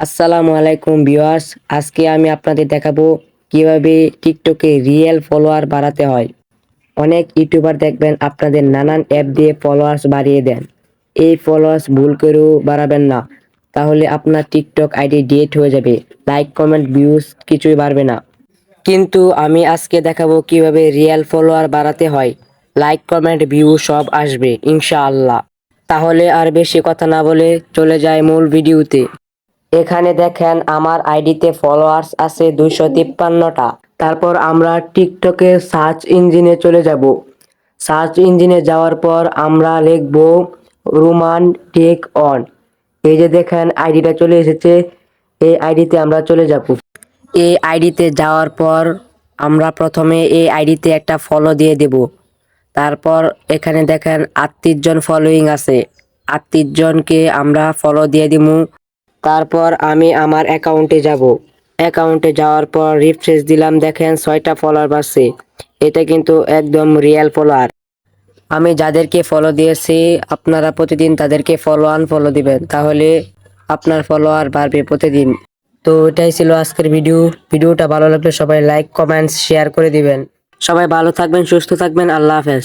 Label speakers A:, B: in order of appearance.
A: আসসালামু আলাইকুম ভিউয়ার্স, আজকে আমি আপনাদের দেখাবো কিভাবে টিকটকে রিয়েল ফলোয়ার বাড়াতে হয়। অনেক ইউটিউবার দেখবেন আপনাদের নানান অ্যাপ দিয়ে ফলোয়ার্স বাড়িয়ে দেন। এই ফলোয়ার্স ভুল করেও বাড়াবেন না, তাহলে আপনার টিকটক আইডি ডিলিট হয়ে যাবে, লাইক কমেন্ট ভিউজ কিছুই বাড়বে না। কিন্তু আমি আজকে দেখাবো কিভাবে রিয়েল ফলোয়ার বাড়াতে হয়, লাইক কমেন্ট ভিউ সব আসবে ইনশাআল্লাহ। তাহলে আর বেশি কথা না বলে চলে যায় মূল ভিডিওতে। এখানে দেখেন আমার আইডিতে ফলোয়ার্স আছে 253টা। তারপর আমরা টিকটকের সার্চ ইঞ্জিনে চলে যাব। সার্চ ইঞ্জিনে যাওয়ার পর আমরা লিখব রোমান টেক অন। এই যে দেখেন আইডিটা চলে এসেছে, এই আইডিতে আমরা চলে যাব। এই আইডিতে যাওয়ার পর আমরা প্রথমে এই আইডিতে একটা ফলো দিয়ে দেব। তারপর এখানে দেখেন 38 জন ফলোয়িং আছে, 38 জনকে আমরা ফলো দিয়ে দিমু। তারপর আমি আমার অ্যাকাউন্টে যাব। অ্যাকাউন্টে যাওয়ার পর রিফ্রেশ দিলাম, দেখেন 6টা ফলোয়ার বাড়ছে। এটা কিন্তু একদম রিয়েল ফলোয়ার। আমি যাদেরকে ফলো দিয়েছি আপনারা প্রতিদিন তাদেরকে ফলো আনফলো দিবেন, তাহলে আপনার ফলোয়ার বাড়বে প্রতিদিন। তো এটাই ছিল আজকের ভিডিওটা ভালো লাগলে সবাই লাইক কমেন্টস শেয়ার করে দিবেন। সবাই ভালো থাকবেন, সুস্থ থাকবেন, আল্লাহ হাফেজ।